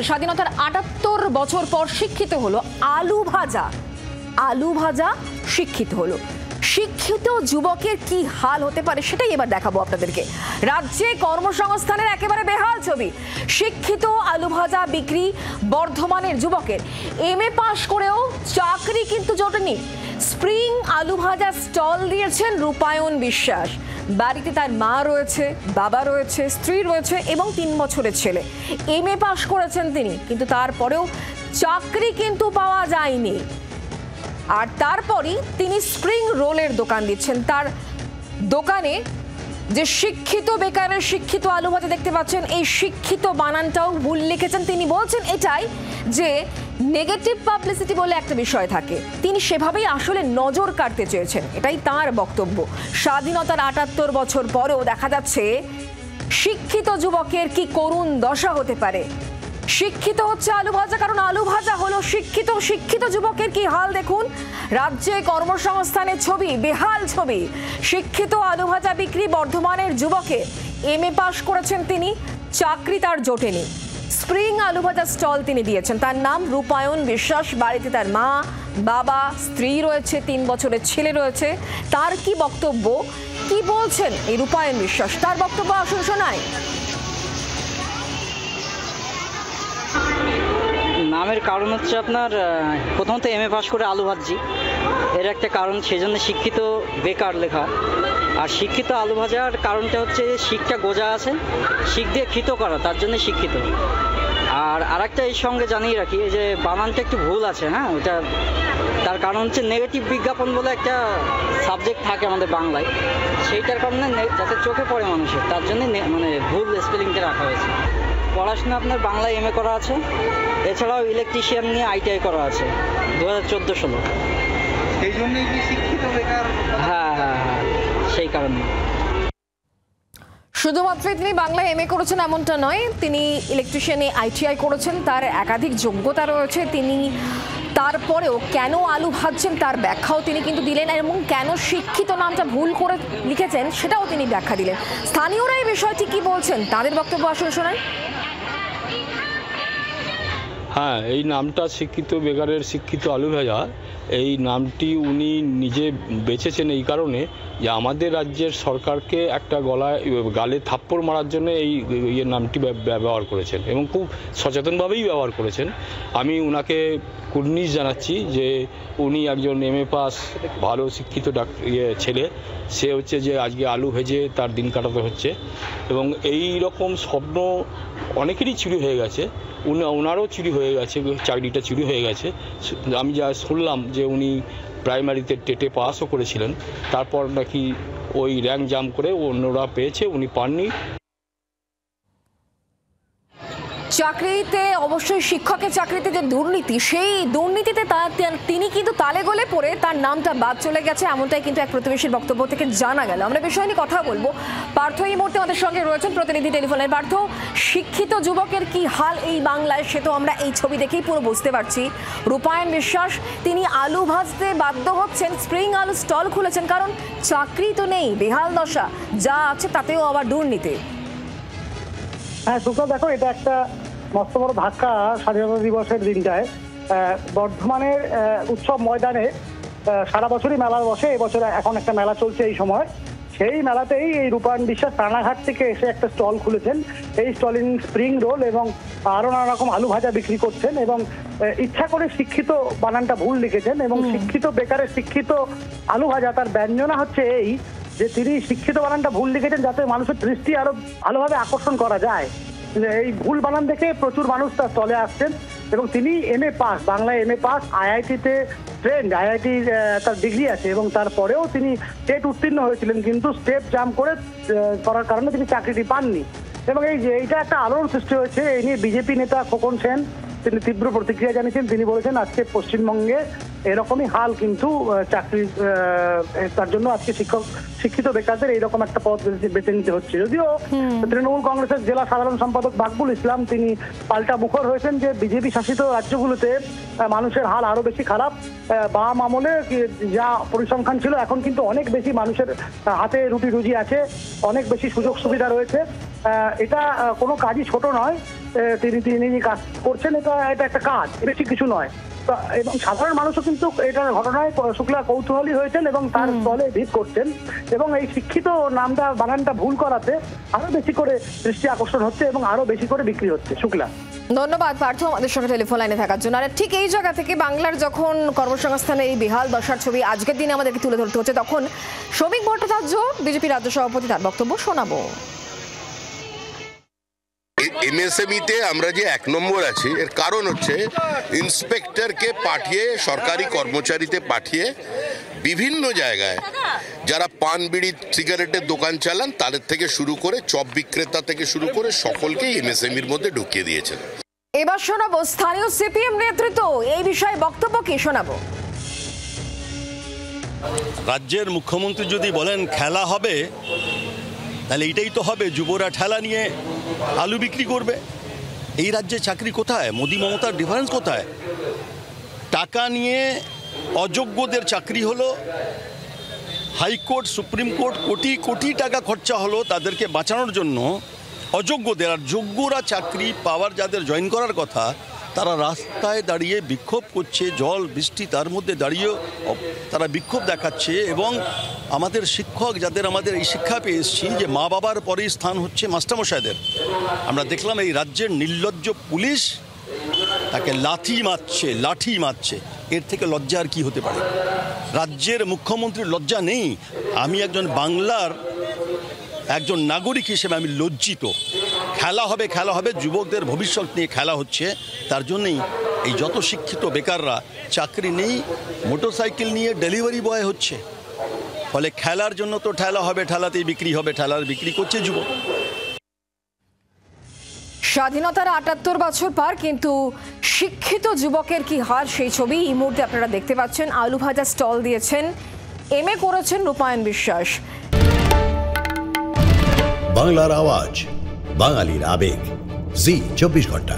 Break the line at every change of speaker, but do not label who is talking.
স্বাধীনতার ৭৮ বছর পর শিক্ষিত হলো আলু ভাজা শিক্ষিত হলো। শিক্ষিত যুবকের কি হাল হতে পারে সেটাই এবার দেখাবো আপনাদেরকে। রাজ্যে কর্মসংস্থানের একেবারে বেহাল ছবি। শিক্ষিত আলু ভাজা বিক্রি বর্ধমানের যুবকের। এমএ পাশ করেও চাকরি কিন্তু জোটেনি। স্প্রিং আলু ভাজা স্টল দিয়েছেন রূপায়ণ বিশ্বাস। বাড়িতে তার মা রয়েছে, বাবা রয়েছে, স্ত্রী রয়েছে এবং ৩ বছরের ছেলে। এমএ পাশ করেছেন তিনি, কিন্তু তারপরেও চাকরি কিন্তু পাওয়া যায়নি। আর তারপরই তিনি স্প্রিং রোলের দোকান দিচ্ছেন। তার দোকানে যে শিক্ষিত বেকারের শিক্ষিত আলু ভাজা দেখতে পাচ্ছেন, এই শিক্ষিত বানানটাও ভুল লিখেছেন। তিনি বলছেন এটাই যে নেগেটিভ পাবলিসিটি বলে একটা বিষয় থাকে, তিনি সেভাবেই আসলে নজর কাটতে চেয়েছেন, এটাই তার বক্তব্য। স্বাধীনতার ৭৮ বছর পরেও দেখা যাচ্ছে শিক্ষিত যুবকের কি করুণ দশা হতে পারে। শিক্ষিত হচ্ছে আলু ভাজা, কারণ আলু ভাজা হলো শিক্ষিত যুবকের কি হাল দেখুন। রাজ্যে কর্মসংস্থানের ছবি, বেহাল ছবি। শিক্ষিত আলু ভাজা বিক্রি বর্ধমানের যুবকের। এমএ পাশ করেছেন তিনি, চাকরি তার জোটেনি। স্প্রিং আলু ভাজা স্টল তিনি দিয়েছেন। তার নাম রূপায়ণ বিশ্বাস। বাড়িতে তার মা, বাবা, স্ত্রী রয়েছে, ৩ বছরের ছেলে রয়েছে। তার কি বক্তব্য, কি বলছেন এই রূপায়ণ বিশ্বাস, তার বক্তব্য আসুন শোনাই।
নামের কারণ হচ্ছে আপনার প্রথমত এমএ পাস করে আলু ভাজি, এর একটা কারণ, সেই জন্য শিক্ষিত বেকার লেখা। আর শিক্ষিত আলু ভাজার কারণটা হচ্ছে শিখটা গোজা আছে, শিখ দিয়ে ক্ষিত করা, তার জন্য শিক্ষিত। আর আরেকটা এই সঙ্গে জানিয়ে রাখি, এই যে বানানটা একটু ভুল আছে, হ্যাঁ, ওটা তার কারণ হচ্ছে নেগেটিভ বিজ্ঞাপন বলে একটা সাবজেক্ট থাকে আমাদের বাংলায়, সেইটার কারণে যাতে চোখে পড়ে মানুষের, তার জন্য মানে ভুল স্পেলিংটা রাখা হয়েছে। পড়াশোনা আপনার বাংলায় এমএ করা আছে, এছাড়াও ইলেকট্রিশিয়ান নিয়ে আইটিআই করা আছে 2014-16।
সেই জন্যই কি শিক্ষিত বেকার?
হ্যাঁ, সেই কারণে।
শুধুমাত্র তিনি বাংলায় এমএ করেছেন এমনটা নয়, তিনি ইলেকট্রিশিয়ানে আইটিআই করেছেন, তার একাধিক যোগ্যতা রয়েছে। তিনি তারপরেও কেন আলু ভাজছেন তার ব্যাখ্যাও তিনি কিন্তু দিলেন, এবং কেন শিক্ষিত নামটা ভুল করে লিখেছেন সেটাও তিনি ব্যাখ্যা দিলেন। স্থানীয়রা এই বিষয়টি কি বলছেন, তাদের বক্তব্য আসলে শোনাই।
হ্যাঁ, এই নামটা শিক্ষিত বেকারের শিক্ষিত আলু ভাজা, এই নামটি উনি নিজে বেছেছেন এই কারণে যে আমাদের রাজ্যের সরকারকে একটা গালে থাপ্পড় মারার জন্য এই নামটি ব্যবহার করেছেন, এবং খুব সচেতনভাবেই ব্যবহার করেছেন। আমি ওনাকে কুর্নিশ জানাচ্ছি যে উনি একজন এমএ পাস ভালো শিক্ষিত ছেলে, সে হচ্ছে যে আজকে আলু ভেজে তার দিন কাটাতে হচ্ছে, এবং এই রকম স্বপ্ন অনেকেরই চুরি হয়ে গেছে। ওনারও চুরি হয়ে গেছে, চাকরিটা চুরি হয়ে গেছে। আমি যা শুনলাম যে উনি প্রাইমারিতে টেটে পাসও করেছিলেন, তারপর নাকি ওই র্যাঙ্ক জাম্প করে অন্যরা পেয়েছে, উনি পাননি।
চাকরিতে অবশ্যই শিক্ষকের চাকরিতে যে দুর্নীতি, সেই দুর্নীতিতে তিনি কিন্তু তালে গলে পড়ে তার নামটা বাদ চলে গেছে, এমনটাই কিন্তু এক প্রতিবেশীর বক্তব্য থেকে জানা গেল। আমরা বিষয় নিয়ে কথা বলবো। পার্থ এই মুহূর্তে আমাদের সঙ্গে রয়েছেন, প্রতিনিধি টেলিফোনের। পার্থ, শিক্ষিত যুবকের কি হাল এই বাংলায়, সে তো আমরা এই ছবি দেখেই পুরো বুঝতে পারছি। রূপায়ণ বিশ্বাস তিনি আলু ভাজতে বাধ্য হচ্ছেন, স্প্রিং আলু স্টল খুলেছেন, কারণ চাকরি তো নেই, বেহাল দশা, যা আছে তাতেও আবার দুর্নীতি।
হ্যাঁ সুখা, দেখো এটা একটা মস্ত বড় ধাক্কা স্বাধীনতা দিবসের দিনটায়। বর্ধমানের উৎসব ময়দানে সারা বছরই মেলা বসে, এবছর এখন একটা মেলা চলছে এই সময়। সেই মেলাতেই এই রূপায়ণ বিশ্বাস রানাঘাট থেকে এসে একটা স্টল খুলেছেন। এই স্টলে স্প্রিং রোল এবং আরো নানা রকম আলু ভাজা বিক্রি করছেন, এবং ইচ্ছা করে শিক্ষিত বানানটা ভুল লিখেছেন। এবং শিক্ষিত বেকারের শিক্ষিত আলু ভাজা, তার ব্যঞ্জনা হচ্ছে এই যে তিনি শিক্ষিত বানানটা ভুল লিখেছেন যাতে মানুষের দৃষ্টি আরো ভালোভাবে আকর্ষণ করা যায়। এই ভুল বানান দেখে প্রচুর মানুষ তার স্টলে আসছেন, এবং তিনি এমএ পাস, বাংলায় এমএ পাস, আইআইটিতে ট্রেন্ড, আইআইটি তার ডিগ্রি আছে, এবং তারপরেও তিনি টেট উত্তীর্ণ হয়েছিলেন, কিন্তু স্টেপ জাম্প করার কারণে তিনি চাকরিটি পাননি। এবং এইটা একটা আলোড়ন সৃষ্টি হয়েছে। এই নিয়ে বিজেপি নেতা খোকন সেন তিনি তীব্র প্রতিক্রিয়া জানিয়েছেন। তিনি বলেছেন আজকে পশ্চিমবঙ্গে এরকমই হাল, কিন্তু চাকরি তার জন্য আজকে শিক্ষিত বেকারদের এইরকম একটা পথ বেছে নিতে হচ্ছে। যদিও তৃণমূল কংগ্রেসের জেলা সাধারণ সম্পাদক বাকবুল ইসলাম তিনি পাল্টা মুখর হয়েছেন যে বিজেপি শাসিত রাজ্যগুলোতে মানুষের হাল আরো বেশি খারাপ। বাম আমলে যা পরিসংখ্যান ছিল, এখন কিন্তু অনেক বেশি মানুষের হাতে রুটি রুজি আছে, অনেক বেশি সুযোগ সুবিধা রয়েছে। এটা কোনো কাজই ছোট নয়। তিনি কাজ করছেন, এটা একটা কাজ, বেশি কিছু নয়। এবং সাধারণ মানুষও কিন্তু এটার ঘটনায় শুক্লা কৌতূহলী হয়েছেন এবং তার দলে ভিড় করছেন, এবং এই শিক্ষিত নামটা বানানটা ভুল করাতে আরো বেশি করে দৃষ্টি আকর্ষণ হচ্ছে এবং আরো বেশি করে বিক্রি হচ্ছে। শুক্লা,
ধন্যবাদ পার্থ আমাদের সঙ্গে টেলিফোন লাইনে থাকার জন্য। আর ঠিক এই জায়গা থেকে বাংলার যখন কর্মসংস্থানের এই বেহাল দশার ছবি আজকের দিনে আমাদেরকে তুলে ধরতে হচ্ছে, তখন শ্রমিক ভট্টাচার্য বিজেপি রাজ্য সভাপতি তার বক্তব্য শোনাবো।
এমএসএমইতে আমরা যে 1 নম্বর আছি, এর কারণ হচ্ছে ইন্সপেক্টরকে পাঠিয়ে, সরকারি কর্মচারীতে পাঠিয়ে বিভিন্ন জায়গায় যারা পান বিড়ি সিগারেটের দোকান চালান তাদের থেকে শুরু করে চপ বিক্রেতা থেকে শুরু করে সকলকেই এমএসএমইর মধ্যে ঢুকিয়ে দিয়েছেন।
এবার শোনাবো স্থানীয় সিপিএম নেতৃত্ব এই বিষয়ে বক্তব্য কি শোনাবো।
রাজ্যের মুখ্যমন্ত্রী যদি বলেন খেলা হবে, তাহলে এইটাই তো হবে, যুবরা ঠেলা নিয়ে আলু বিক্রি করবে। এই রাজ্যে চাকরি কোথায়? মোদি মমতার ডিফারেন্স কোথায়? টাকা নিয়ে অযোগ্যদের চাকরি হলো, high court supreme court crore crore টাকা খরচা হলো তাদেরকে বাঁচানোর জন্য অযোগ্যদের, আর যোগ্যরা চাকরি পাওয়ার যাদের জয়েন করার কথা তারা রাস্তায় দাঁড়িয়ে বিক্ষোভ করছে, জল বৃষ্টি তার মধ্যে দাঁড়িয়েও তারা বিক্ষোভ দেখাচ্ছে। এবং আমাদের শিক্ষক যাদের আমাদের এই শিক্ষা পেয়ে এসেছি যে মা বাবার পরেই স্থান হচ্ছে মাস্টারমশাইদের, আমরা দেখলাম এই রাজ্যের নির্লজ্জ পুলিশ তাকে লাঠি মারছে। এর থেকে লজ্জা আর কি হতে পারে? রাজ্যের মুখ্যমন্ত্রীর লজ্জা নেই? আমি একজন বাংলার একজন নাগরিক হিসেবে আমি লজ্জিত। খেলা হবে, যুবকদের ভবিষ্যৎ নিয়ে খেলা হচ্ছে। তার জন্যই এই যত শিক্ষিত বেকাররা চাকরি নেই, মোটরসাইকেল নিয়ে ডেলিভারি বয় হচ্ছে। ফলে খেলার জন্য তো ঠেলা হবে, ঠেলাতেই বিক্রি হবে, ঠেলার বিক্রি করছে যুবক।
স্বাধীনতার ৭৮ বছর পার, কিন্তু শিক্ষিত যুবকের কি হার সেই ছবি এই মুহূর্তে আপনারা দেখতে পাচ্ছেন। আলু ভাজা স্টল দিয়েছেন, এমএ করেছেন রূপায়ণ বিশ্বাস।
বাংলার আওয়াজ, বাঙালির আবেগ, জি 24 ঘন্টা।